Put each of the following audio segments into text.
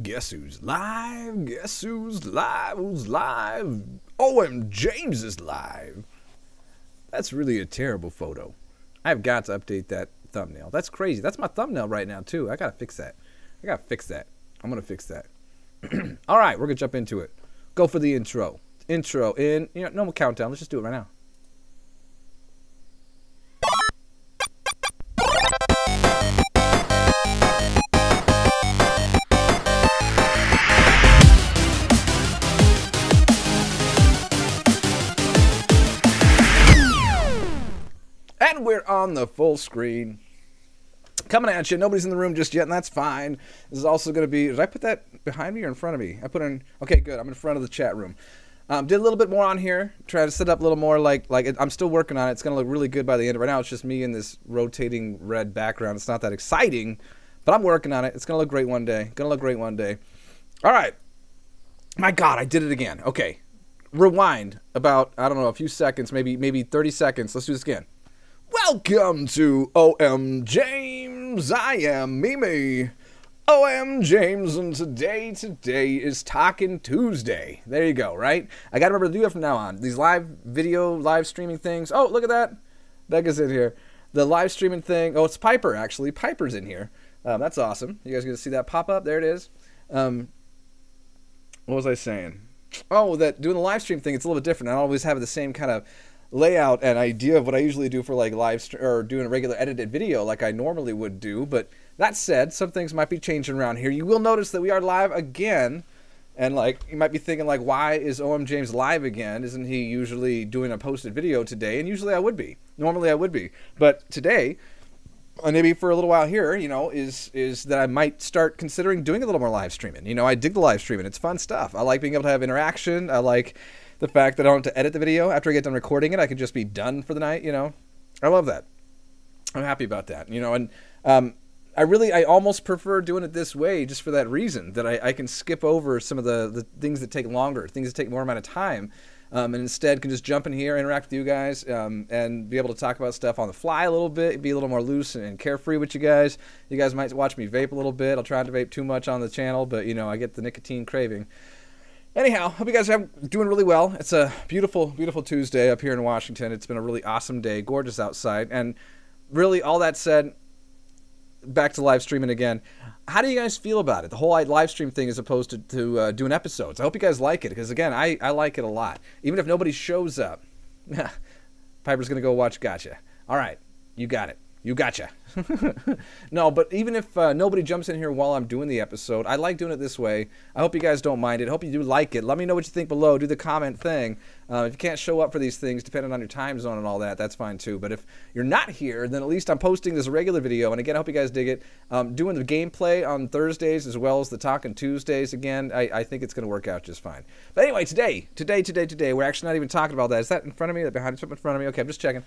Guess who's live? Guess who's live? Who's live? OMJames is live. That's really a terrible photo. I've got to update that thumbnail. That's crazy. That's my thumbnail right now, too. I gotta fix that. I'm gonna fix that. All right, we're gonna jump into it. Go for the intro. Intro in, no countdown. Let's just do it right now. And we're on the full screen. Coming at you. Nobody's in the room just yet, and that's fine. This is also going to be... Did I put that behind me or in front of me? I put in... Okay, good. I'm in front of the chat room. Did a little bit more on here. Try to set up a little more like I'm still working on it. It's going to look really good by the end. Right now, it's just me in this rotating red background. It's not that exciting, but I'm working on it. It's going to look great one day. All right. My God, I did it again. Okay. Rewind about, I don't know, a few seconds, maybe 30 seconds. Let's do this again. Welcome to OMJames. I am Mimi. OMJames, and today is Talking Tuesday. There you go, right? I gotta remember to do it from now on. These live streaming things. Oh, look at that. Becca's in here. The live streaming thing. Oh, it's Piper, actually. Piper's in here. That's awesome. You guys gonna see that pop up? There it is. What was I saying? Oh, that doing the live stream thing, it's a little bit different. I don't always have the same kind of layout and idea of what I usually do for like or doing a regular edited video like I normally would do. But that said, some things might be changing around here. You will notice that we are live again, and like you might be thinking like, why is OMJames live again? Isn't he usually doing a posted video today? And usually I would be. Normally I would be, but today, and maybe for a little while here, is that I might start considering doing a little more live streaming. I dig the live streaming. It's fun stuff. I like being able to have interaction. I like the fact that I don't have to edit the video. After I get done recording it, I can just be done for the night, I love that. I'm happy about that, and I almost prefer doing it this way just for that reason, that I can skip over some of the things that take longer, things that take more amount of time, and instead can just jump in here, interact with you guys, and be able to talk about stuff on the fly a little bit, be a little more loose and carefree with you guys. You guys might watch me vape a little bit. I'll try not to vape too much on the channel, but, I get the nicotine craving. Anyhow, hope you guys are doing really well. It's a beautiful, beautiful Tuesday up here in Washington. It's been a really awesome day, gorgeous outside. And really, all that said, back to live streaming again. How do you guys feel about it? The whole live stream thing as opposed to doing episodes. I hope you guys like it because, again, I like it a lot. Even if nobody shows up. Piper's going to go watch Gotcha. All right, you got it. You gotcha. No, but even if nobody jumps in here while I'm doing the episode, I like doing it this way. I hope you guys don't mind it. I hope you do like it. Let me know what you think below. Do the comment thing. If you can't show up for these things, depending on your time zone and all that, that's fine too. But if you're not here, then at least I'm posting this regular video. And again, I hope you guys dig it. Doing the gameplay on Thursdays as well as the Talking Tuesdays. Again, I think it's going to work out just fine. But anyway, today, we're actually not even talking about that. Is that in front of me? That behind something in front of me? Okay, I'm just checking.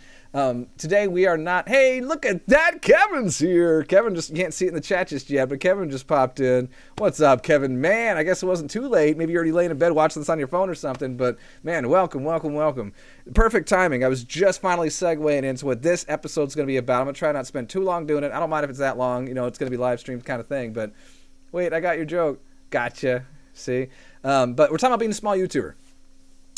Today we are not... Hey, look at that! Kevin's here! Kevin just... You can't see it in the chat just yet, but Kevin just popped in. What's up, Kevin? Man, I guess it wasn't too late. Maybe you're already laying in bed watching this on your phone or something, but man, welcome. Perfect timing. I was just finally segueing into what this episode's going to be about. I'm going to try not to spend too long doing it. I don't mind if it's that long. It's going to be live streamed kind of thing, but wait, I got your joke. Gotcha. See? But we're talking about being a small YouTuber.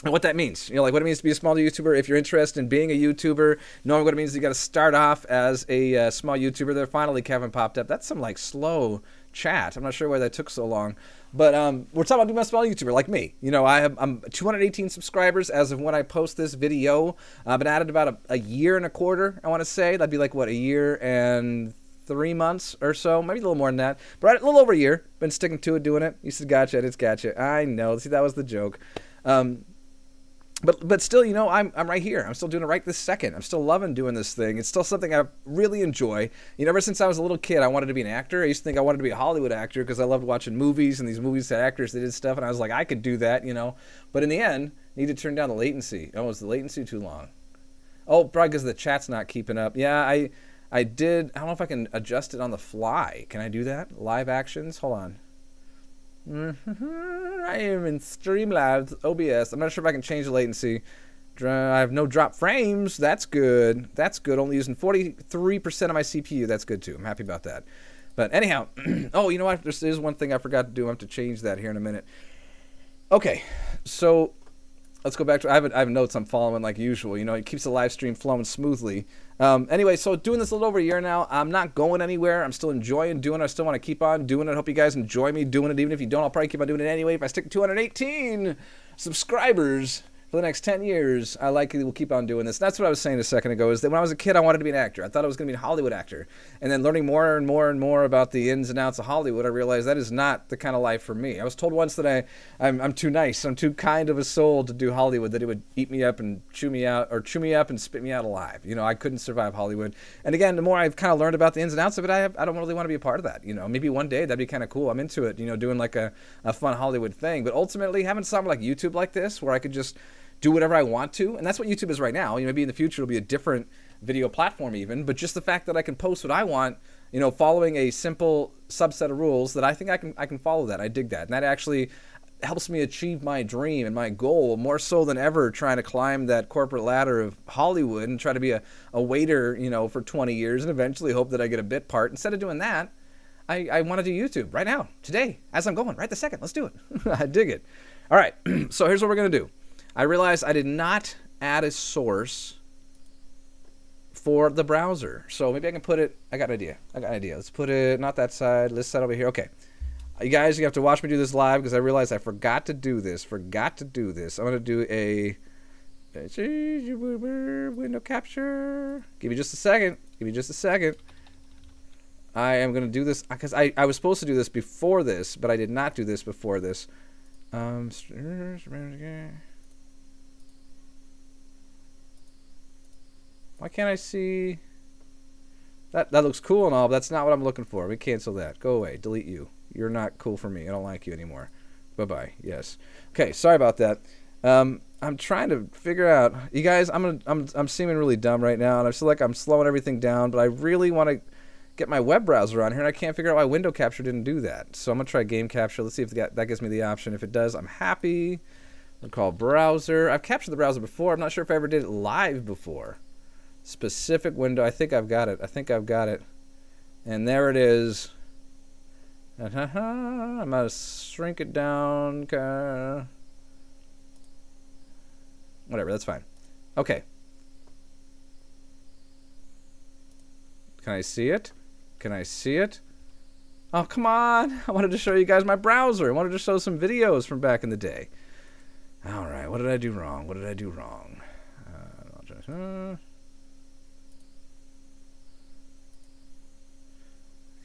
And what that means, like what it means to be a small YouTuber. If you're interested in being a YouTuber, knowing what it means, you got to start off as a small YouTuber. There, finally, Kevin popped up. That's some like slow chat. I'm not sure why that took so long, but we're talking about being a small YouTuber like me. I'm 218 subscribers as of when I post this video. I've been at it about a year and a quarter. I want to say that'd be like what, a year and 3 months or so, maybe a little more than that, but a little over a year. Been sticking to it, doing it. You said gotcha, it's gotcha. I know. See, that was the joke. But still, I'm right here. I'm still doing it right this second. I'm still loving doing this thing. It's still something I really enjoy. Ever since I was a little kid, I wanted to be an actor. I used to think I wanted to be a Hollywood actor because I loved watching movies, and these movies had actors that did stuff, and I was like, I could do that, But in the end, need to turn down the latency. Oh, is the latency too long? Oh, probably because the chat's not keeping up. Yeah, I did. I don't know if I can adjust it on the fly. Can I do that? Live actions? Hold on. I am in Streamlabs OBS. I'm not sure if I can change the latency. I have no drop frames. That's good. That's good. Only using 43% of my CPU. That's good too. I'm happy about that. But anyhow, oh, you know what? There is one thing I forgot to do. I have to change that here in a minute. Okay, so let's go back to, I have notes I'm following like usual. You know, it keeps the live stream flowing smoothly. Anyway, so doing this a little over a year now. I'm not going anywhere. I'm still enjoying doing it. I still want to keep on doing it. I hope you guys enjoy me doing it. Even if you don't, I'll probably keep on doing it anyway. If I stick to 218 subscribers for the next 10 years, I likely will keep on doing this. That's what I was saying a second ago, is that when I was a kid, I wanted to be an actor. I thought I was going to be a Hollywood actor. And then learning more and more and more about the ins and outs of Hollywood, I realized that is not the kind of life for me. I was told once that I'm too nice. I'm too kind of a soul to do Hollywood, that it would eat me up and chew me out, or chew me up and spit me out alive. You know, I couldn't survive Hollywood. And again, the more I've kind of learned about the ins and outs of it, I don't really want to be a part of that. You know, maybe one day that'd be kind of cool. I'm into it, you know, doing like a fun Hollywood thing. But ultimately, having something like YouTube like this, where I could just do whatever I want to, and that's what YouTube is right now. You know, maybe in the future it'll be a different video platform even, but just the fact that I can post what I want, you know, following a simple subset of rules, that I think I can follow that. I dig that. And that actually helps me achieve my dream and my goal more so than ever, trying to climb that corporate ladder of Hollywood and try to be a waiter, you know, for 20 years and eventually hope that I get a bit part. Instead of doing that, I want to do YouTube right now, today, as I'm going, right this second. Let's do it. I dig it. All right, so here's what we're going to do. I realized I did not add a source for the browser. So maybe I can put it, I got an idea. Let's put it, not that side, this side over here. Okay. You guys, you have to watch me do this live because I realized I forgot to do this. I'm going to do a window capture. Give me just a second. I am going to do this because I was supposed to do this before this, but I did not do this before this. Why can't I see? That looks cool and all, but that's not what I'm looking for. We cancel that. Go away. Delete you. You're not cool for me. I don't like you anymore. Bye-bye. Yes. Okay, sorry about that. I'm trying to figure out, you guys, I'm seeming really dumb right now, and I feel like I'm slowing everything down, but I really want to get my web browser on here, and I can't figure out why window capture didn't do that. So I'm going to try game capture. Let's see if that gives me the option. If it does, I'm happy. I'll call browser. I've captured the browser before. I'm not sure if I ever did it live before. Specific window. I think I've got it. And there it is. I'm going to shrink it down. Whatever, that's fine. Okay. Can I see it? Oh, come on. I wanted to show you guys my browser. I wanted to show some videos from back in the day. All right, what did I do wrong?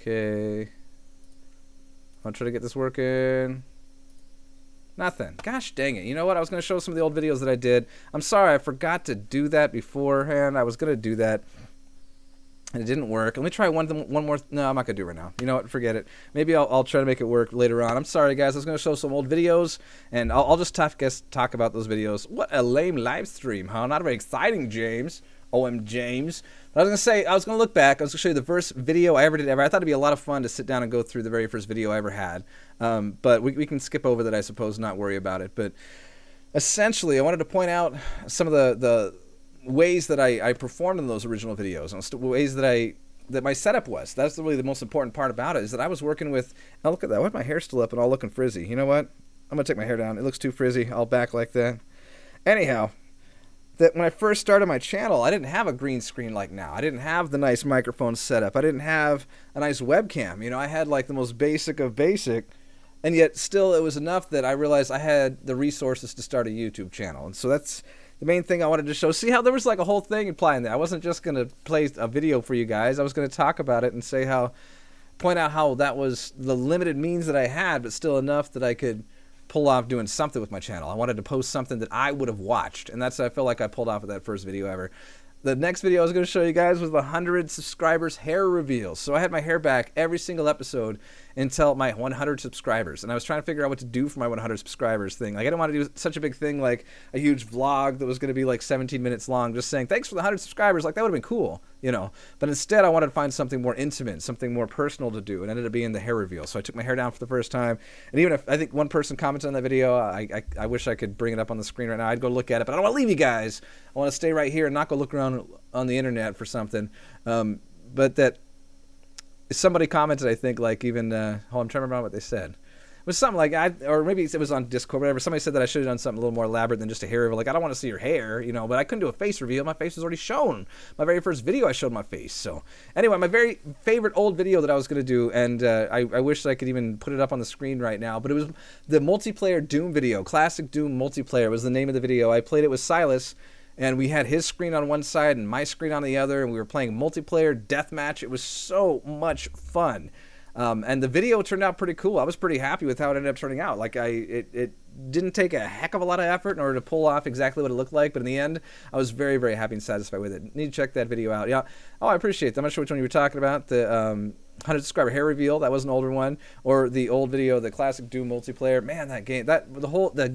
Okay. I'll try to get this working. Nothing. Gosh dang it. You know what? I was going to show some of the old videos that I did. I'm sorry, I forgot to do that beforehand. I was going to do that, and it didn't work. Let me try one more. No, I'm not going to do it right now. You know what? Forget it. Maybe I'll try to make it work later on. I'm sorry, guys. I was going to show some old videos, and I'll just talk about those videos. What a lame live stream, huh? Not very exciting, James. OMJames. But I was going to say, I was going to look back. I was going to show you the first video I ever did ever. I thought it'd be a lot of fun to sit down and go through the very first video I ever had. But we can skip over that, I suppose, not worry about it. But essentially, I wanted to point out some of the ways that I performed in those original videos, and ways that my setup was. That's really the most important part about it, is that I was working with, oh, look at that. Why is my hair still up and all looking frizzy? You know what? I'm going to take my hair down. It looks too frizzy. I'll back like that. Anyhow, that when I first started my channel, I didn't have a green screen like now. I didn't have the nice microphone setup. I didn't have a nice webcam. You know, I had like the most basic of basic, and yet still it was enough that I realized I had the resources to start a YouTube channel. And so that's the main thing I wanted to show. See how there was like a whole thing implying that. I wasn't just going to play a video for you guys. I was going to talk about it and say point out how that was the limited means that I had, but still enough that I could pull off doing something with my channel. I wanted to post something that I would have watched, and that's what I feel like I pulled off with that first video ever. The next video I was going to show you guys was the 100 subscribers hair reveal. So I had my hair back every single episode until my 100 subscribers. And I was trying to figure out what to do for my 100 subscribers thing. Like, I didn't want to do such a big thing like a huge vlog that was going to be like 17 minutes long, just saying, thanks for the 100 subscribers. Like, that would have been cool, you know. But instead, I wanted to find something more intimate, something more personal to do. And it ended up being the hair reveal. So I took my hair down for the first time. And even if I think one person commented on that video, I wish I could bring it up on the screen right now. I'd go look at it, but I don't want to leave you guys. I want to stay right here and not go look around on the internet for something. But that somebody commented, I think, like even, I'm trying to remember what they said. It was something like, or maybe it was on Discord, whatever. Somebody said that I should have done something a little more elaborate than just a hair reveal. Like, I don't want to see your hair, you know, but I couldn't do a face reveal. My face was already shown. My very first video, I showed my face. So, anyway, my very favorite old video that I was going to do, and I wish I could even put it up on the screen right now, but it was the multiplayer Doom video. Classic Doom multiplayer was the name of the video. I played it with Silas, and we had his screen on one side and my screen on the other, and we were playing multiplayer deathmatch. It was so much fun. And the video turned out pretty cool. I was pretty happy with how it ended up turning out. Like, it didn't take a heck of a lot of effort in order to pull off exactly what it looked like, but in the end, I was very, very happy and satisfied with it. Need to check that video out. Yeah. Oh, I appreciate that. I'm not sure which one you were talking about. The 100 subscriber hair reveal, that was an older one, or the old video, the classic Doom multiplayer. Man, that game, the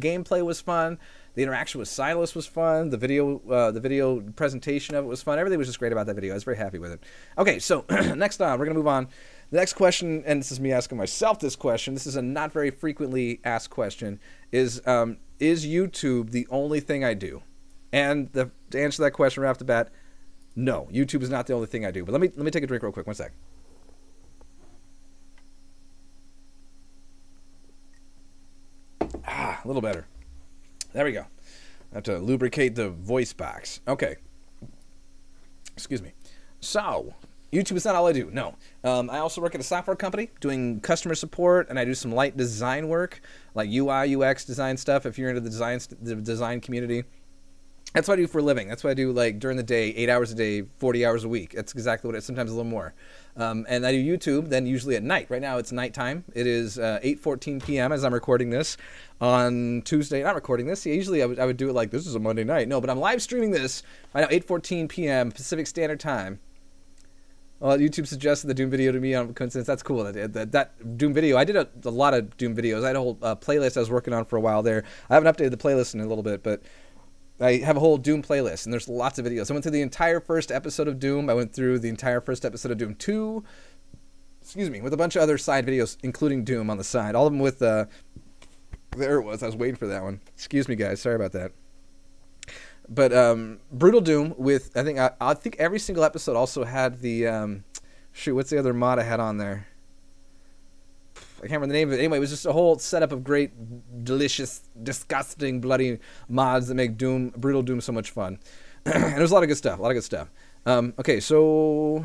gameplay was fun. The interaction with Silas was fun. The video presentation of it was fun. Everything was just great about that video. I was very happy with it. Okay, so next on, we're gonna move on. The next question, and this is me asking myself this question. This is a not very frequently asked question. Is YouTube the only thing I do? And to answer that question right off the bat, no. YouTube is not the only thing I do. But let me take a drink real quick. One sec. Ah, a little better. There we go. I have to lubricate the voice box. Okay. Excuse me. So, YouTube is not all I do. No. I also work at a software company doing customer support, and I do some light design work, like UI, UX design stuff, if you're into the design community. That's what I do for a living. That's what I do, like, during the day, 8 hours a day, 40 hours a week. That's exactly what it is, sometimes a little more. And I do YouTube then usually at night. Right now it's nighttime. It is 8:14 p.m. as I'm recording this on Tuesday. Not recording this. Usually I would do it like, this is a Monday night. No, but I'm live streaming this right now, 8:14 p.m. Pacific Standard Time. Well, YouTube suggested the Doom video to me on coincidence. That's cool. That Doom video, I did a lot of Doom videos. I had a whole playlist I was working on for a while there. I haven't updated the playlist in a little bit, but I have a whole Doom playlist, and there's lots of videos. I went through the entire first episode of Doom. I went through the entire first episode of Doom 2, excuse me, with a bunch of other side videos, including Doom on the side. All of them with, there it was. I was waiting for that one. Excuse me, guys. Sorry about that. But Brutal Doom with, I think every single episode also had the, shoot, what's the other mod I had on there? I can't remember the name of it. Anyway, it was just a whole setup of great, delicious, disgusting, bloody mods that make Brutal Doom so much fun. And there's a lot of good stuff. Okay, so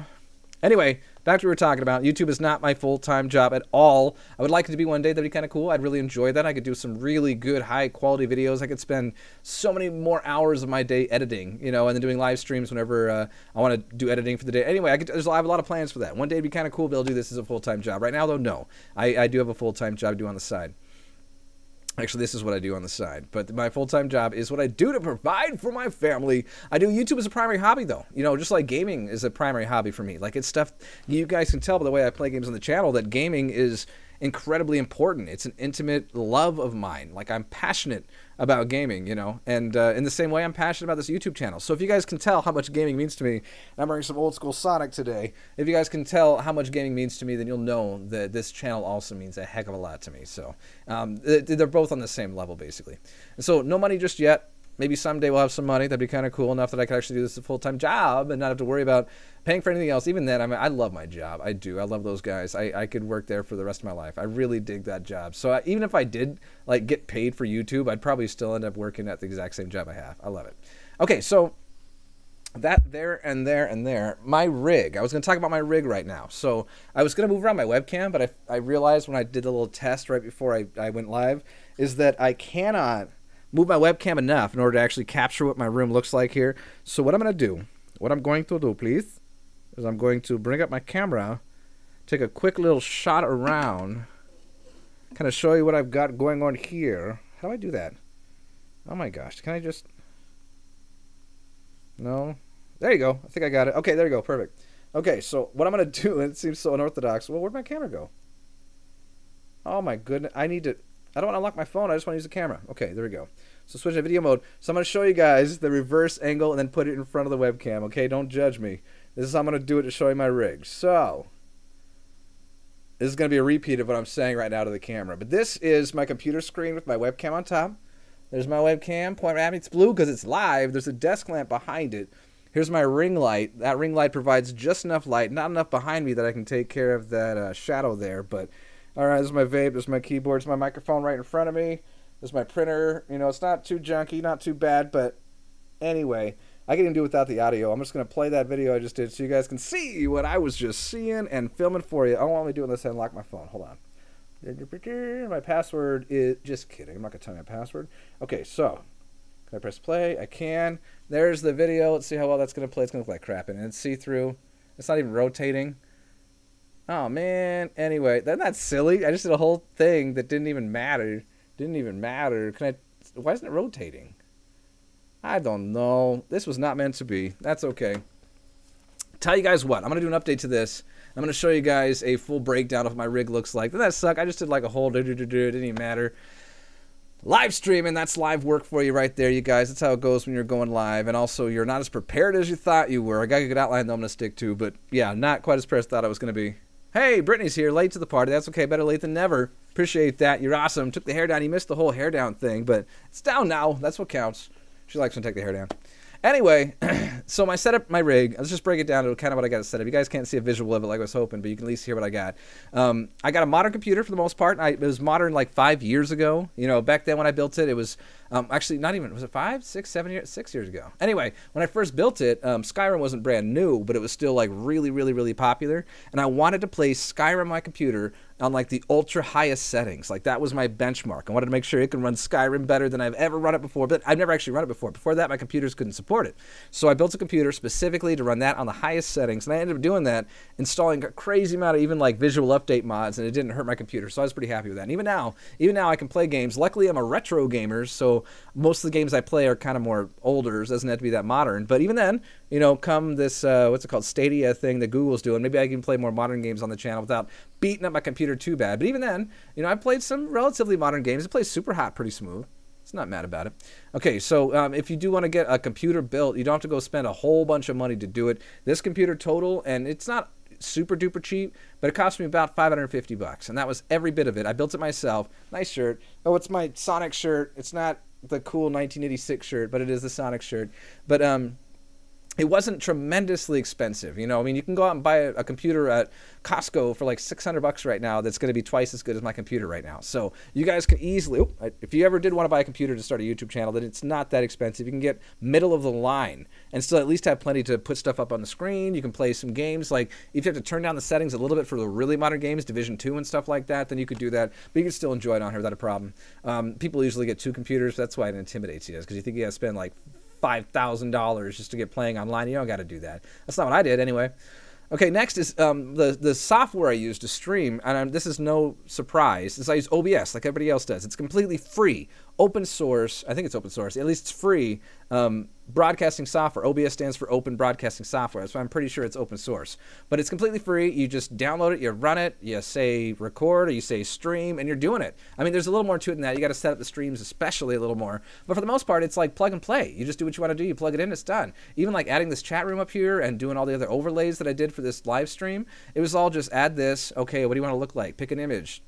anyway, back to what we were talking about. YouTube is not my full-time job at all. I would like it to be one day. That'd be kind of cool. I'd really enjoy that. I could do some really good, high-quality videos. I could spend so many more hours of my day editing, you know, and then doing live streams whenever I want to do editing for the day. Anyway, I have a lot of plans for that. One day it'd be kind of cool to be able to do this as a full-time job. Right now, though, no. I do have a full-time job to do on the side. Actually, this is what I do on the side. But my full-time job is what I do to provide for my family. I do YouTube as a primary hobby, though. You know, just like gaming is a primary hobby for me. Like, it's stuff, you guys can tell by the way I play games on the channel that gaming is incredibly important. It's an intimate love of mine. Like, I'm passionate about gaming, you know, and in the same way I'm passionate about this YouTube channel. So if you guys can tell how much gaming means to me, I'm wearing some old school Sonic today. If you guys can tell how much gaming means to me, then you'll know that this channel also means a heck of a lot to me. So they're both on the same level, basically. And so no money just yet. Maybe someday we'll have some money. That'd be kind of cool enough that I could actually do this as a full-time job and not have to worry about paying for anything else. Even then, I mean, I love my job. I do. I love those guys. I could work there for the rest of my life. I really dig that job. So even if I did like get paid for YouTube, I'd probably still end up working at the exact same job I have. I love it. Okay, so that there and there and there. My rig. I was going to talk about my rig right now. So I was going to move around my webcam, but I realized when I did the little test right before I went live is that I cannot move my webcam enough in order to actually capture what my room looks like here. So what I'm going to do, please, is I'm going to bring up my camera, take a quick little shot around, kind of show you what I've got going on here. How do I do that? Oh my gosh, can I just... No? There you go. I think I got it. Okay, there you go. Perfect. Okay, so what I'm going to do, and it seems so unorthodox. Well, where'd my camera go? Oh my goodness. I don't want to unlock my phone. I just want to use the camera. Okay, there we go. So switch to video mode. So I'm going to show you guys the reverse angle and then put it in front of the webcam. Okay, don't judge me. This is how I'm going to do it to show you my rig. So this is going to be a repeat of what I'm saying right now to the camera. But this is my computer screen with my webcam on top. There's my webcam. Point right at me. It's blue because it's live. There's a desk lamp behind it. Here's my ring light. That ring light provides just enough light, not enough behind me that I can take care of that shadow there. But all right, this is my vape. This is my keyboard. This is my microphone right in front of me. This is my printer. You know, it's not too junky, not too bad. But anyway, I can even do without the audio. I'm just going to play that video I just did so you guys can see what I was just seeing and filming for you. I won't only do this and unlock my phone. Hold on. My password is... Just kidding. I'm not going to tell you my password. Okay, so... Can I press play? I can. There's the video. Let's see how well that's going to play. It's going to look like crap. And it's see-through. It's not even rotating. Oh, man. Anyway, that's silly. I just did a whole thing that didn't even matter. Didn't even matter. Can I... Why isn't it rotating? I don't know. This was not meant to be. That's okay. Tell you guys what. I'm going to do an update to this. I'm going to show you guys a full breakdown of what my rig looks like. Doesn't that suck? I just did like a whole... It didn't even matter. Live streaming, that's live work for you right there, you guys. That's how it goes when you're going live. And also, you're not as prepared as you thought you were. I got a good outline that I'm going to stick to, but yeah, not quite as prepared as I thought I was going to be. Hey, Brittany's here, late to the party. That's okay, better late than never. Appreciate that. You're awesome. Took the hair down. You missed the whole hair down thing, but it's down now. That's what counts. She likes when I take the hair down. Anyway, so my setup, my rig, let's just break it down to kind of what I got set up. You guys can't see a visual of it like I was hoping, but you can at least hear what I got. I got a modern computer for the most part. It was modern like 5 years ago. You know, back then when I built it, it was actually not even, was it 5, 6, 7 years, 6 years ago? Anyway, when I first built it, Skyrim wasn't brand new, but it was still like really, really, really popular. And I wanted to play Skyrim on my computer on like the ultra highest settings. Like that was my benchmark. I wanted to make sure it can run Skyrim better than I've ever run it before, but I've never actually run it before. Before that, my computers couldn't support it. So I built a computer specifically to run that on the highest settings, and I ended up doing that, installing a crazy amount of even like visual update mods, and it didn't hurt my computer, so I was pretty happy with that. And even now I can play games. Luckily, I'm a retro gamer, so most of the games I play are kind of more older. It doesn't have to be that modern, but even then, you know, come this, what's it called, Stadia thing that Google's doing, maybe I can play more modern games on the channel without beating up my computer too bad. But even then, you know, I've played some relatively modern games. It plays super hot, pretty smooth. It's not mad about it. Okay, so if you do want to get a computer built, you don't have to go spend a whole bunch of money to do it. This computer total, and it's not super duper cheap, but it cost me about $550, and that was every bit of it. I built it myself. Nice shirt. Oh, it's my Sonic shirt. It's not the cool 1986 shirt, but it is the Sonic shirt. But it wasn't tremendously expensive. You know, I mean, you can go out and buy a computer at Costco for like $600 right now that's going to be twice as good as my computer right now. So you guys can easily, if you ever did want to buy a computer to start a YouTube channel, then it's not that expensive. You can get middle of the line and still at least have plenty to put stuff up on the screen. You can play some games. Like if you have to turn down the settings a little bit for the really modern games, Division 2 and stuff like that, then you could do that. But you can still enjoy it on here without a problem. People usually get 2 computers. That's why it intimidates you, because you think you got to spend like $5,000 just to get playing online. You don't got to do that. That's not what I did anyway. Okay, next is the software I use to stream, and this is no surprise, is I use OBS like everybody else does. It's completely free, open source. I think it's open source. At least it's free. Broadcasting software. OBS stands for Open Broadcasting Software, so I'm pretty sure it's open source. But it's completely free. You just download it, you run it, you say record, or you say stream, and you're doing it. I mean, there's a little more to it than that. You got to set up the streams especially a little more. But for the most part, it's like plug and play. You just do what you want to do. You plug it in, it's done. Even like adding this chat room up here and doing all the other overlays that I did for this live stream, it was all just add this. Okay, what do you want to look like? Pick an image.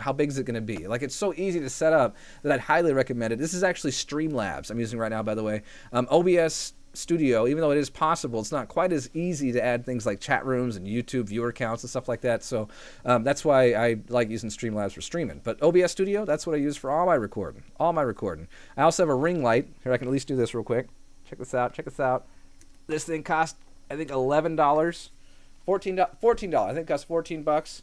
How big is it going to be? Like, it's so easy to set up that I'd highly recommend it. This is actually Streamlabs I'm using right now, by the way. OBS Studio, even though it is possible, it's not quite as easy to add things like chat rooms and YouTube viewer counts and stuff like that. So that's why I like using Streamlabs for streaming. But OBS Studio, that's what I use for all my recording. All my recording. I also have a ring light. Here, I can at least do this real quick. Check this out. Check this out. This thing cost, I think, $11. $14. I think it cost $14.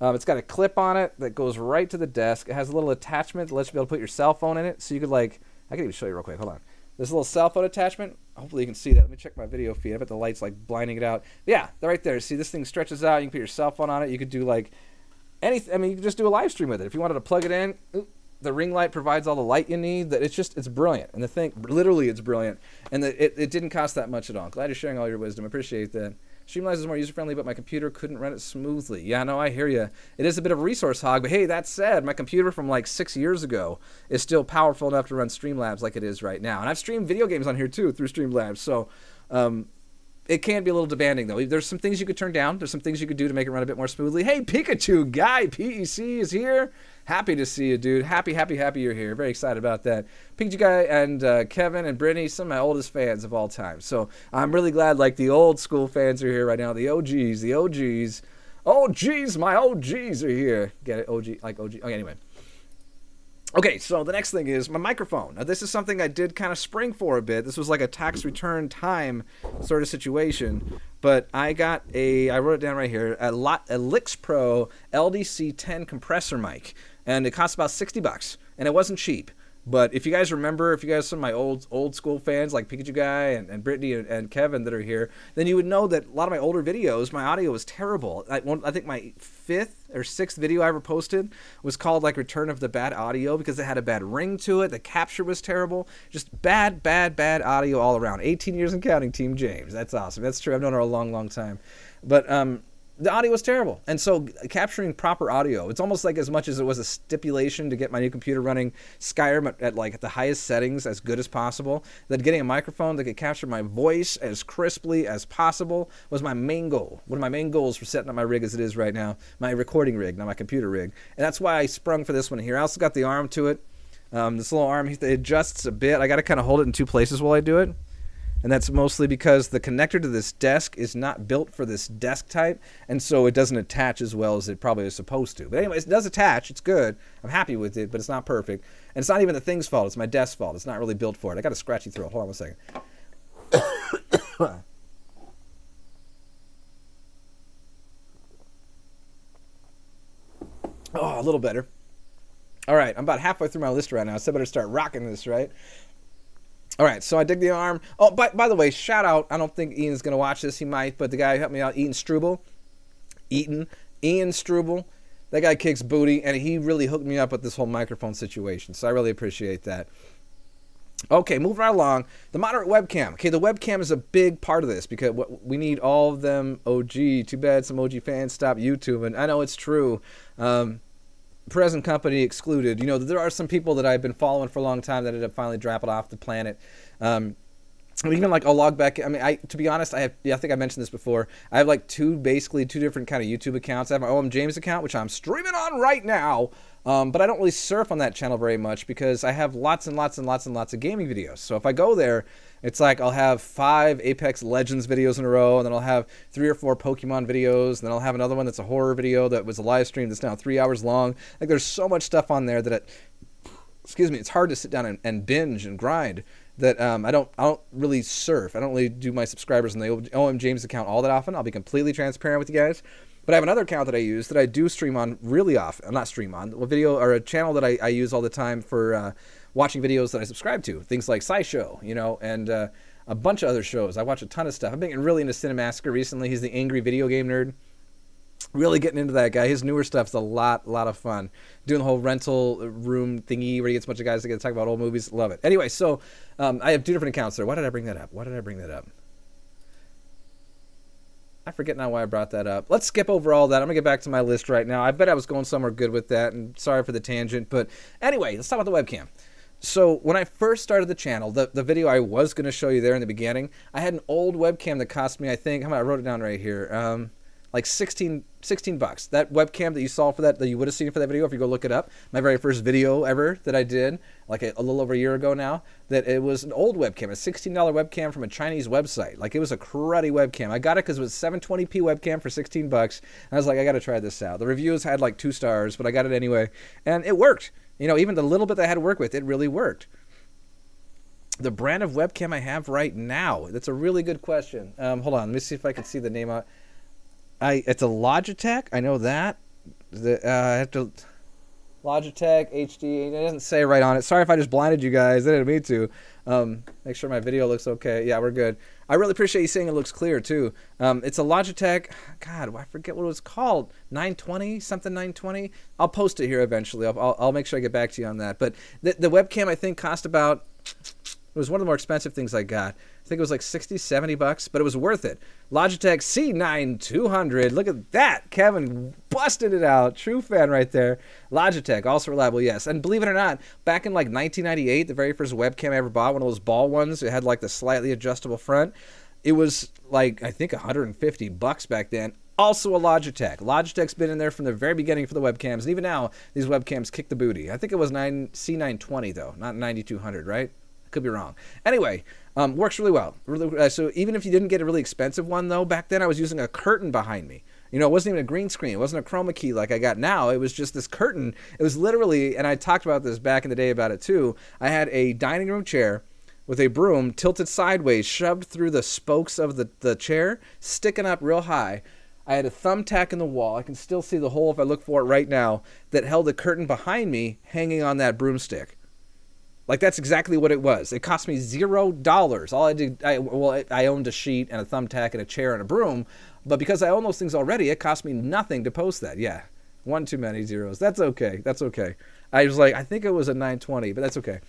It's got a clip on it that goes right to the desk. It has a little attachment that lets you be able to put your cell phone in it. So you could, like, I can even show you real quick. Hold on. This little cell phone attachment. Hopefully you can see that. Let me check my video feed. I bet the light's like blinding it out. Yeah, they're right there. See, this thing stretches out. You can put your cell phone on it. You could do like anything. I mean, you can just do a live stream with it. If you wanted to plug it in, the ring light provides all the light you need. It's brilliant. And the thing, literally, it's brilliant. And it didn't cost that much at all. Glad you're sharing all your wisdom. I appreciate that. Streamlabs is more user-friendly, but my computer couldn't run it smoothly. Yeah, no, I hear you. It is a bit of a resource hog, but hey, that said, my computer from like 6 years ago is still powerful enough to run Streamlabs like it is right now. And I've streamed video games on here too through Streamlabs, so It can be a little demanding, though. There's some things you could turn down. There's some things you could do to make it run a bit more smoothly. Hey, Pikachu guy, PEC is here. Happy to see you, dude. Happy you're here. Very excited about that. Pikachu guy and Kevin and Brittany, some of my oldest fans of all time. So I'm really glad, like, the old school fans are here right now. The OGs, the OGs. Oh, geez, my OGs are here. Get it? OG, like OG. Okay, anyway. Okay, so the next thing is my microphone. Now, this is something I did kind of spring for a bit. This was like a tax return time sort of situation. But I got I wrote it down right here, a Lix Pro LDC-10 compressor mic. And it cost about $60. And it wasn't cheap. But if you guys remember, if you guys are some of my old school fans like Pikachu Guy and Brittany and Kevin that are here, then you would know that a lot of my older videos, my audio was terrible. I think my 5th or 6th video I ever posted was called like Return of the Bad Audio because it had a bad ring to it. The capture was terrible. Just bad audio all around. 18 years and counting, Team James. That's awesome. That's true. I've known her a long time. But the audio was terrible. And so capturing proper audio, it's almost like as much as it was a stipulation to get my new computer running Skyrim at the highest settings as good as possible, that getting a microphone that could capture my voice as crisply as possible was my main goal. One of my main goals for setting up my rig as it is right now, my recording rig, not my computer rig. And that's why I sprung for this one here. I also got the arm to it. This little arm, it adjusts a bit. I got to kind of hold it in 2 places while I do it. And that's mostly because the connector to this desk is not built for this desk type, and so it doesn't attach as well as it probably is supposed to. But anyway, it does attach. It's good. I'm happy with it, but it's not perfect. And it's not even the thing's fault. It's my desk's fault. It's not really built for it. I got a scratchy throat. Hold on one second. Oh, a little better. All right, I'm about halfway through my list right now, so I better start rocking this, right? All right, so I dig the arm. Oh, by the way, shout out. I don't think Ian's going to watch this. He might, but the guy who helped me out, Ian Struble. Ian Struble. That guy kicks booty, and he really hooked me up with this whole microphone situation, so I really appreciate that. Okay, moving right along. The moderate webcam. Okay, the webcam is a big part of this because we need all of them OG. Too bad some OG fans stopped YouTubing. I know it's true. Present company excluded. You know, there are some people that I've been following for a long time that ended up finally dropping off the planet. Even like I'll log back. I mean, to be honest, I think I mentioned this before. I have like basically two different kind of YouTube accounts. I have my OMJames account, which I'm streaming on right now. But I don't really surf on that channel very much because I have lots and lots of gaming videos. So if I go there, it's like I'll have 5 Apex Legends videos in a row, and then I'll have 3 or 4 Pokemon videos, and then I'll have another one that's a horror video that was a live stream that's now 3 hours long. Like there's so much stuff on there that it's hard to sit down and binge and grind. That I don't really surf. I don't really do my subscribers on the OMJames account all that often. I'll be completely transparent with you guys. But I have another account that I use that I do stream on really often. Not stream on. A video or a channel that I use all the time for watching videos that I subscribe to. Things like SciShow, you know, and a bunch of other shows. I watch a ton of stuff. I've been getting really into Cinemassacre recently. He's the angry video game nerd. Really getting into that guy. His newer stuff's a lot of fun. Doing the whole rental room thingy where he gets a bunch of guys to get to talk about old movies. Love it. Anyway, so I have 2 different accounts there. Why did I bring that up? I forget now why I brought that up. Let's skip over all that. I'm going to get back to my list right now. I bet I was going somewhere good with that, and sorry for the tangent. But anyway, let's talk about the webcam. So when I first started the channel, the video I was going to show you there in the beginning, I had an old webcam that cost me, I think, I wrote it down right here, like $16. That webcam that you saw for that you would have seen for that video if you go look it up, my very first video ever that I did, like a little over a year ago now, that it was an old webcam, a $16 webcam from a Chinese website. Like it was a cruddy webcam. I got it because it was a 720p webcam for $16. And I was like, I got to try this out. The reviews had like 2 stars, but I got it anyway, and it worked. You know, even the little bit that I had to work with, it really worked. The brand of webcam I have right now, that's a really good question. Hold on, let me see if I can see the name out. It's a Logitech. I know that. I have to Logitech HD. It doesn't say right on it. Sorry if I just blinded you guys. I didn't mean to. Make sure my video looks okay. Yeah, we're good. I really appreciate you saying it looks clear too. It's a Logitech. God, I forget what it was called. 920 something 920. I'll post it here eventually. I'll make sure I get back to you on that. But the webcam I think cost about. It was one of the more expensive things I got. I think it was like $60, $70, but it was worth it. Logitech C9200. Look at that. Kevin busted it out. True fan right there. Logitech, also reliable, yes. And believe it or not, back in like 1998, the very first webcam I ever bought, one of those ball ones, it had like the slightly adjustable front. it was like, I think $150 back then. Also a Logitech. Logitech's been in there from the very beginning for the webcams. And even now, these webcams kick the booty. I think it was C920, though, not 9200, right? Could be wrong. Anyway, works really well. So even if you didn't get a really expensive one, though, back then I was using a curtain behind me. You know, it wasn't even a green screen. It wasn't a chroma key like I got now. It was just this curtain. It was literally, and I talked about this back in the day about it too, I had a dining room chair with a broom tilted sideways, shoved through the spokes of the chair, sticking up real high. I had a thumbtack in the wall. I can still see the hole if I look for it right now, that held a curtain behind me hanging on that broomstick. Like, that's exactly what it was. It cost me $0. All I did, I owned a sheet and a thumbtack and a chair and a broom, but because I own those things already, it cost me nothing to post that. Yeah, one too many zeros. That's okay. That's okay. I was like, I think it was a 920, but that's okay.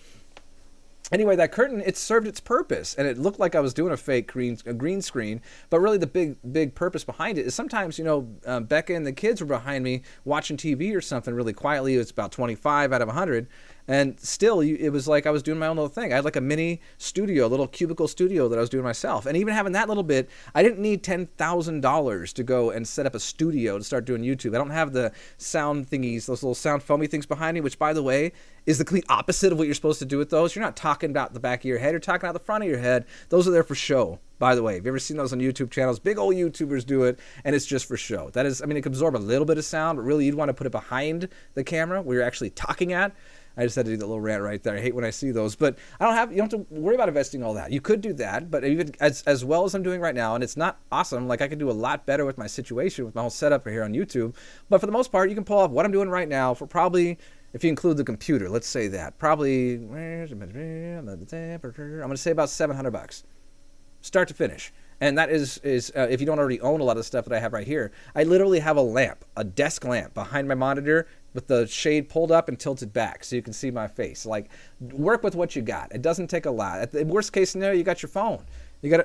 Anyway, that curtain, it served its purpose, and it looked like I was doing a fake green screen, but really the big purpose behind it is sometimes, you know, Becca and the kids were behind me watching TV or something really quietly. It's about 25 out of 100, and still, it was like I was doing my own little thing. I had like a mini studio, a little cubicle studio that I was doing myself, and even having that little bit, I didn't need $10,000 to go and set up a studio to start doing YouTube. I don't have the sound thingies, those little sound foamy things behind me, which, by the way, is the complete opposite of what you're supposed to do with those. You're not talking about the back of your head. You're talking out the front of your head. Those are there for show, by the way. Have you ever seen those on YouTube channels? Big old YouTubers do it, and it's just for show. That is, I mean, it can absorb a little bit of sound, but really you'd want to put it behind the camera where you're actually talking at. I just had to do that little rant right there. I hate when I see those, but you don't have to worry about investing all that. You could do that, but even as well as I'm doing right now, and it's not awesome, like I could do a lot better with my situation, with my whole setup here on YouTube, but for the most part, you can pull off what I'm doing right now for probably, if you include the computer, let's say that, probably, I'm going to say about $700, start to finish. And that is if you don't already own a lot of the stuff that I have right here, I literally have a lamp, a desk lamp behind my monitor with the shade pulled up and tilted back so you can see my face. Like, work with what you got. It doesn't take a lot. At the worst case scenario, you got your phone.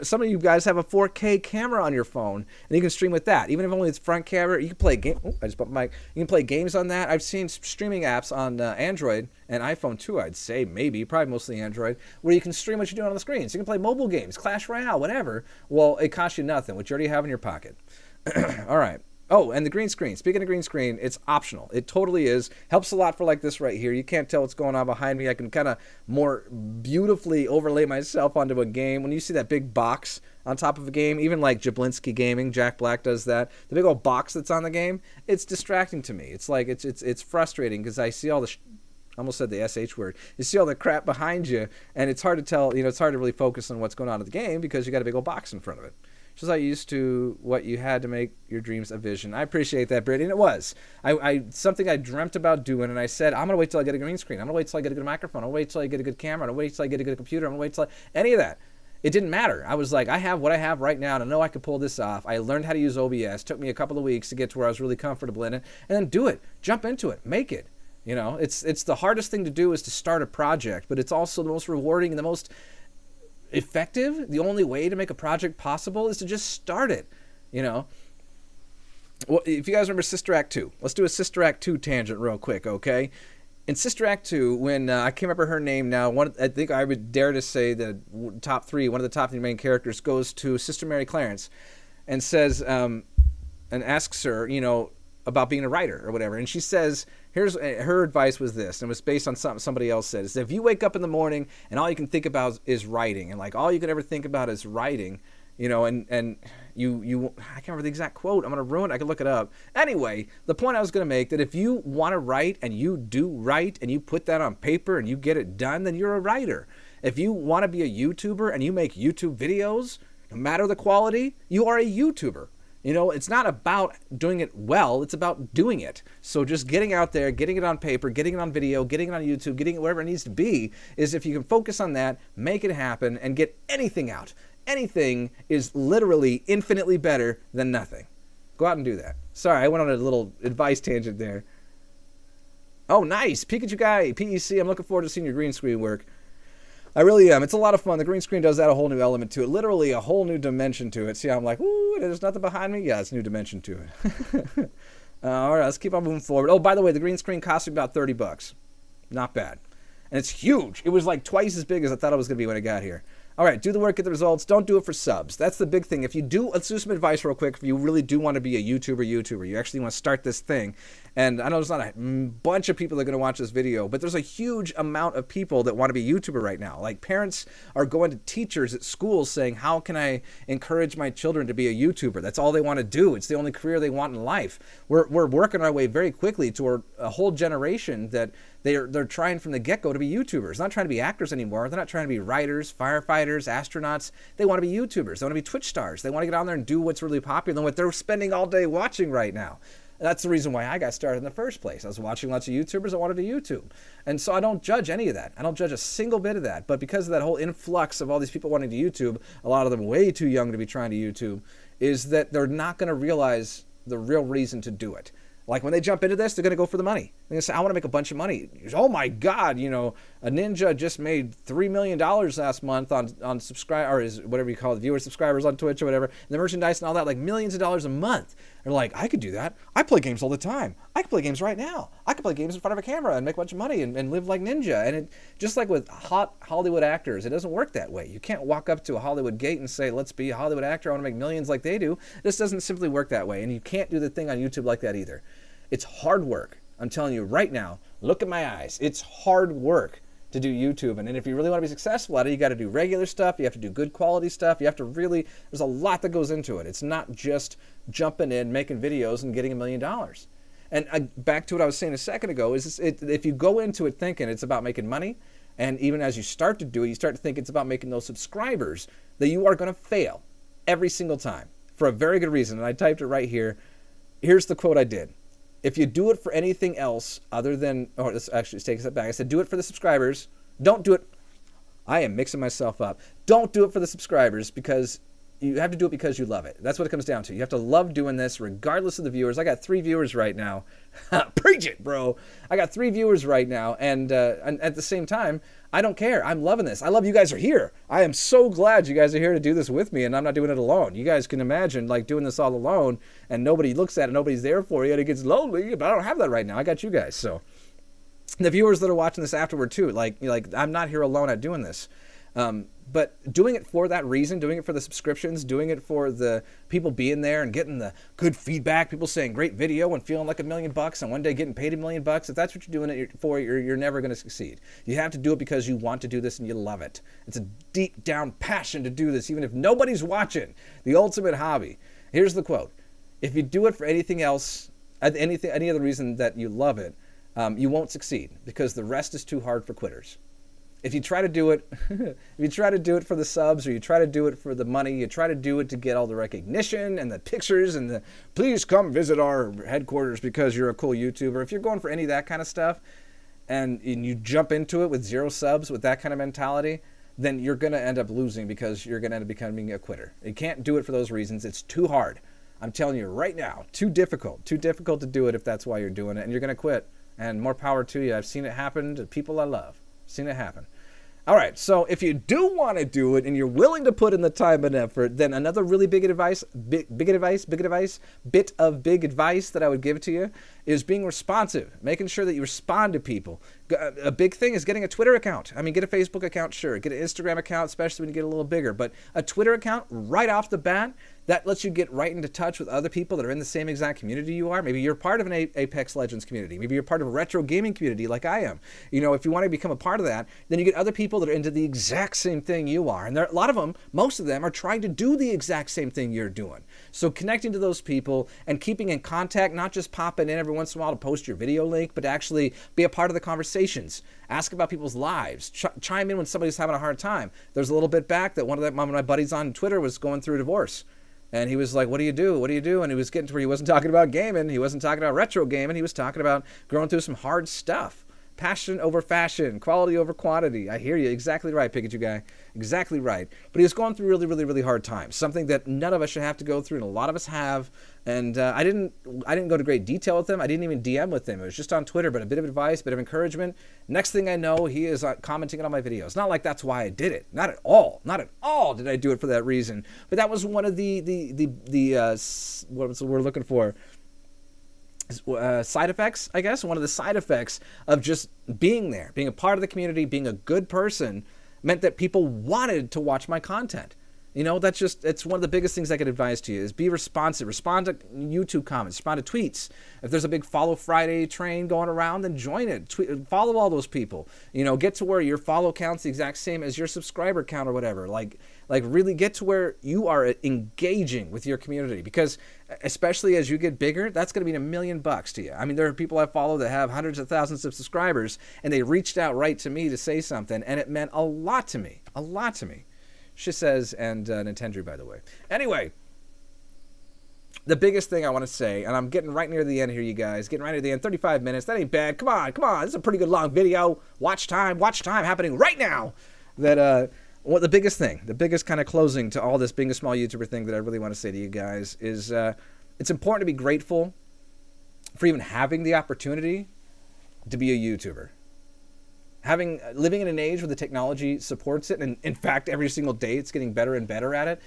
Some of you guys have a 4K camera on your phone, and you can stream with that. Even if only it's front camera, you can play game. Oh, I just bumped my mic. You can play games on that. I've seen streaming apps on Android and iPhone too. I'd say maybe, probably mostly Android, where you can stream what you're doing on the screen. So you can play mobile games, Clash Royale, whatever. Well, it costs you nothing, which you already have in your pocket. All right. Oh, and the green screen. Speaking of green screen, it's optional. It totally is. Helps a lot for like this right here. You can't tell what's going on behind me. I can kind of more beautifully overlay myself onto a game. When you see that big box on top of a game, even like Jablinski Gaming, Jack Black does that. The big old box that's on the game, it's distracting to me. It's like it's frustrating because I see all the I almost said the SH word. You see all the crap behind you, and it's hard to tell. You know, it's hard to really focus on what's going on in the game because you got a big old box in front of it. Just like used to what you had to make your dreams a vision. I appreciate that, Brittany, and it was. Something I dreamt about doing, and I said, I'm going to wait till I get a green screen. I'm going to wait till I get a good microphone. I'm going to wait till I get a good camera. I'm going to wait till I get a good computer. I'm going to wait till any of that. It didn't matter. I was like, I have what I have right now, and I know I could pull this off. I learned how to use OBS. It took me a couple of weeks to get to where I was really comfortable in it, and then do it. Jump into it. Make it. You know, it's the hardest thing to do is to start a project, but it's also the most rewarding and the most effective. The only way to make a project possible is to just start it, you know. Well, if you guys remember Sister Act 2, let's do a Sister Act 2 tangent real quick, okay? In Sister Act 2, when I can't remember her name now, I think I would dare to say that one of the top 3 main characters goes to Sister Mary Clarence and says, and asks her, you know, about being a writer or whatever, and she says, here's her advice was this, and it was based on something somebody else said, is if you wake up in the morning and all you can think about is writing, and like all you could ever think about is writing, you know, and you I can't remember the exact quote, I'm gonna ruin it, I can look it up. Anyway, the point I was gonna make, that if you want to write and you do write and you put that on paper and you get it done, then you're a writer. If you want to be a YouTuber and you make YouTube videos, no matter the quality, you are a YouTuber. You know, it's not about doing it well, it's about doing it. So just getting out there, getting it on paper, getting it on video, getting it on YouTube, getting it wherever it needs to be, is if you can focus on that, make it happen, and get anything out. Anything is literally infinitely better than nothing. Go out and do that. Sorry, I went on a little advice tangent there. Oh, nice. Pikachu guy, PEC, I'm looking forward to seeing your green screen work. I really am. It's a lot of fun. The green screen does add a whole new element to it. Literally a whole new dimension to it. See how I'm like, ooh, there's nothing behind me? Yeah, it's a new dimension to it. All right, let's keep on moving forward. Oh, by the way, the green screen cost me about $30. Not bad. And it's huge. It was like twice as big as I thought it was going to be when I got here. All right, do the work, get the results. Don't do it for subs. That's the big thing. If you do, let's do some advice real quick. If you really do want to be a YouTuber, you actually want to start this thing. And I know there's not a bunch of people that are going to watch this video, but there's a huge amount of people that want to be a YouTuber right now. Like parents are going to teachers at schools saying, how can I encourage my children to be a YouTuber? That's all they want to do. It's the only career they want in life. We're working our way very quickly to a whole generation that they're trying from the get-go to be YouTubers. They're not trying to be actors anymore. They're not trying to be writers, firefighters, astronauts. They want to be YouTubers. They want to be Twitch stars. They want to get on there and do what's really popular and what they're spending all day watching right now. That's the reason why I got started in the first place. I was watching lots of YouTubers. I wanted to YouTube. And so I don't judge any of that. I don't judge a single bit of that. But because of that whole influx of all these people wanting to YouTube, a lot of them way too young to be trying to YouTube, is that they're not going to realize the real reason to do it. Like when they jump into this, they're going to go for the money. They're going to say, I want to make a bunch of money. Oh my God, you know, a ninja just made $3 million last month on subscribe, or is whatever you call it, viewers, subscribers on Twitch or whatever, and the merchandise and all that, like millions of dollars a month. They're like, I could do that. I play games all the time. I can play games right now. I can play games in front of a camera and make a bunch of money and live like ninja. And it, just like with hot Hollywood actors, it doesn't work that way. You can't walk up to a Hollywood gate and say, let's be a Hollywood actor. I want to make millions like they do. This doesn't simply work that way. And you can't do the thing on YouTube like that either. It's hard work. I'm telling you right now, look at my eyes. It's hard work to do YouTube. And if you really want to be successful at it, you got to do regular stuff. You have to do good quality stuff. You have to really, there's a lot that goes into it. It's not just jumping in, making videos and getting $1 million. And back to what I was saying a second ago, is if you go into it thinking it's about making money, and even as you start to do it, you start to think it's about making those subscribers, that you are going to fail every single time for a very good reason. And I typed it right here. Here's the quote I did. If you do it for anything else other than, or let's actually take a step back. I said, do it for the subscribers. Don't do it. I am mixing myself up. Don't do it for the subscribers, because you have to do it because you love it. That's what it comes down to. You have to love doing this regardless of the viewers. I got 3 viewers right now. Preach it, bro. I got 3 viewers right now. And at the same time, I don't care. I'm loving this. I love you guys are here. I am so glad you guys are here to do this with me, and I'm not doing it alone. You guys can imagine like doing this all alone and nobody looks at it, nobody's there for you, and it gets lonely, but I don't have that right now. I got you guys. So the viewers that are watching this afterward too, like I'm not here alone at doing this. But doing it for that reason, doing it for the subscriptions, doing it for the people being there and getting the good feedback, people saying great video and feeling like $1 million and one day getting paid $1 million, if that's what you're doing it for, you're never going to succeed. You have to do it because you want to do this and you love it. It's a deep down passion to do this, even if nobody's watching. The ultimate hobby. Here's the quote. If you do it for anything else, any other reason that you love it, you won't succeed, because the rest is too hard for quitters. If you try to do it, if you try to do it for the subs, or you try to do it for the money, you try to do it to get all the recognition and the pictures and the please come visit our headquarters because you're a cool YouTuber. If you're going for any of that kind of stuff and you jump into it with 0 subs with that kind of mentality, then you're going to end up losing, because you're going to end up becoming a quitter. You can't do it for those reasons. It's too hard. I'm telling you right now, too difficult to do it if that's why you're doing it, and you're going to quit. And more power to you. I've seen it happen to people I love. Seen it happen. All right, so if you do want to do it and you're willing to put in the time and effort, then another really bit of big advice that I would give to you is being responsive, making sure that you respond to people. A big thing is getting a Twitter account. I mean, get a Facebook account, sure. Get an Instagram account, especially when you get a little bigger. But a Twitter account right off the bat, that lets you get right into touch with other people that are in the same exact community you are. Maybe you're part of an Apex Legends community. Maybe you're part of a retro gaming community like I am. You know, if you want to become a part of that, then you get other people that are into the exact same thing you are. And there, a lot of them, most of them, are trying to do the exact same thing you're doing. So connecting to those people and keeping in contact, not just popping in every once in a while to post your video link, but actually be a part of the conversations. Ask about people's lives. Chime in when somebody's having a hard time. There's a little bit back that one of my buddies on Twitter was going through a divorce. And he was like, what do you do? What do you do? And he was getting to where he wasn't talking about gaming. He wasn't talking about retro gaming. He was talking about going through some hard stuff. Passion over fashion, quality over quantity. I hear you. Exactly right, Pikachu guy. Exactly right. But he was going through really, really, really hard times. Something that none of us should have to go through, and a lot of us have. And I didn't go to great detail with him. I didn't even DM with him. It was just on Twitter, but a bit of advice, a bit of encouragement. Next thing I know, he is commenting on my videos. Not like that's why I did it. Not at all. Not at all did I do it for that reason. But that was one of what's the word we're looking for? Side effects, I guess. One of the side effects of just being there, being a part of the community, being a good person, meant that people wanted to watch my content. You know, it's one of the biggest things I could advise to you is be responsive. Respond to YouTube comments, respond to tweets. If there's a big Follow Friday train going around, then join it. Follow all those people. You know, get to where your follow count's the exact same as your subscriber count or whatever. Like really get to where you are engaging with your community, because especially as you get bigger, that's going to mean $1 million to you. I mean, there are people I follow that have hundreds of thousands of subscribers, and they reached out right to me to say something, and it meant a lot to me. A lot to me. She says, and Nintendo, by the way. Anyway, the biggest thing I want to say, and I'm getting right near the end here, you guys. Getting right near the end. 35 minutes. That ain't bad. Come on, come on. This is a pretty good long video. Watch time happening right now. That, the biggest thing, the biggest kind of closing to all this being a small YouTuber thing that I really want to say to you guys is it's important to be grateful for even having the opportunity to be a YouTuber. Living in an age where the technology supports it, and in fact, every single day it's getting better and better at it.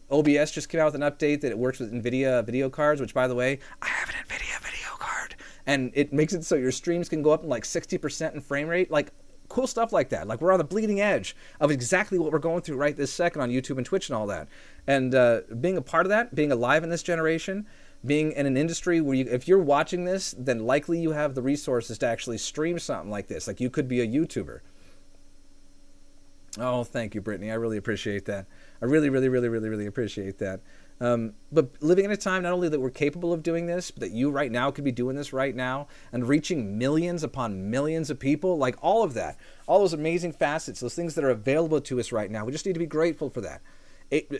OBS just came out with an update that it works with NVIDIA video cards, which, by the way, I have an NVIDIA video card, and it makes it so your streams can go up in like 60% in frame rate, like cool stuff like that. Like, we're on the bleeding edge of exactly what we're going through right this second on YouTube and Twitch and all that. And being a part of that, being alive in this generation, being in an industry where if you're watching this, then likely you have the resources to actually stream something like this. Like, you could be a YouTuber. Oh, thank you, Brittany. I really appreciate that. I really, really, really, really, really appreciate that. But living in a time not only that we're capable of doing this, but that you right now could be doing this right now and reaching millions upon millions of people, like all of that, all those amazing facets, those things that are available to us right now. We just need to be grateful for that.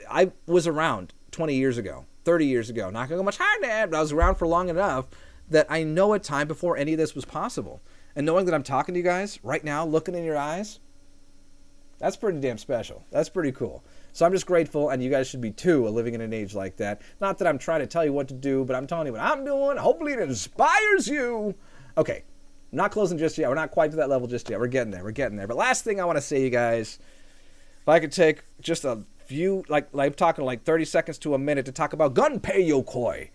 I was around 20 years ago, 30 years ago, not going to go much higher than that, but I was around for long enough that I know a time before any of this was possible. And knowing that I'm talking to you guys right now, looking in your eyes, that's pretty damn special. That's pretty cool. So I'm just grateful, and you guys should be too, living in an age like that. Not that I'm trying to tell you what to do, but I'm telling you what I'm doing. Hopefully it inspires you. Okay, I'm not closing just yet. We're not quite to that level just yet. We're getting there. We're getting there. But last thing I want to say, you guys, if I could take just a few, like talking like 30 seconds to a minute to talk about Gunpei Yokoi.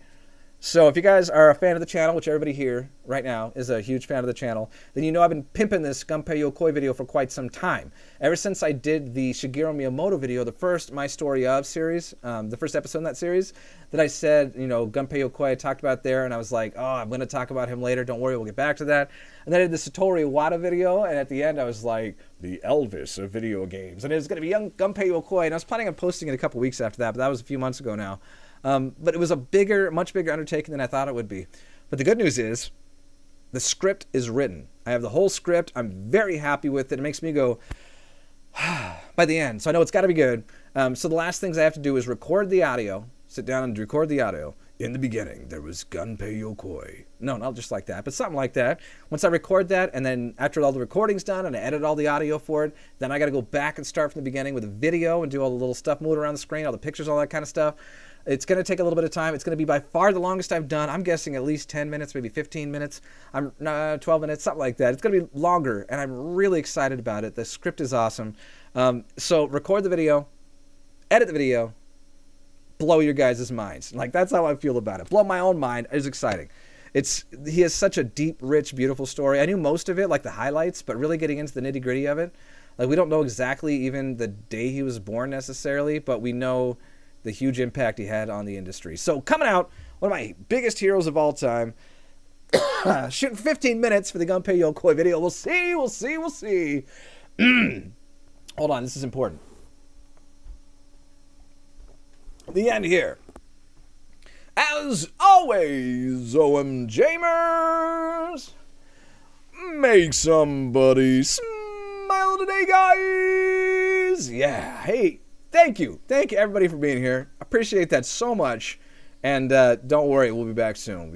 So if you guys are a fan of the channel, which everybody here right now is a huge fan of the channel, then you know I've been pimping this Gunpei Yokoi video for quite some time. Ever since I did the Shigeru Miyamoto video, the first My Story Of series, the first episode in that series, that I said, you know, Gunpei Yokoi I talked about there, and I was like, oh, I'm going to talk about him later. Don't worry, we'll get back to that. And then I did the Satoru Iwata video, and at the end I was like, the Elvis of video games. And it was going to be young Gunpei Yokoi, and I was planning on posting it a couple weeks after that, but that was a few months ago now. But it was a much bigger undertaking than I thought it would be. But the good news is, the script is written. I have the whole script. I'm very happy with it. It makes me go, by the end. So I know it's got to be good. So the last things I have to do is record the audio, sit down and record the audio. In the beginning, there was Gunpei Yokoi. No, not just like that, but something like that. Once I record that, and then after all the recording's done and I edit all the audio for it, then I got to go back and start from the beginning with a video and do all the little stuff moving around the screen, all the pictures, all that kind of stuff. It's going to take a little bit of time. It's going to be by far the longest I've done. I'm guessing at least 10 minutes, maybe 15 minutes. 12 minutes, something like that. It's going to be longer, and I'm really excited about it. The script is awesome. So record the video, edit the video, blow your guys' minds. Like, that's how I feel about it. Blow my own mind. It's exciting. He has such a deep, rich, beautiful story. I knew most of it, like the highlights, but really getting into the nitty-gritty of it. Like, we don't know exactly even the day he was born necessarily, but we know the huge impact he had on the industry. So coming out, one of my biggest heroes of all time, shooting 15 minutes for the Gunpei Yokoi video. We'll see, we'll see, we'll see. Hold on, this is important. The end here. As always, OMJamers, make somebody smile today, guys. Yeah, hey. Thank you everybody for being here. Appreciate that so much. And don't worry, we'll be back soon.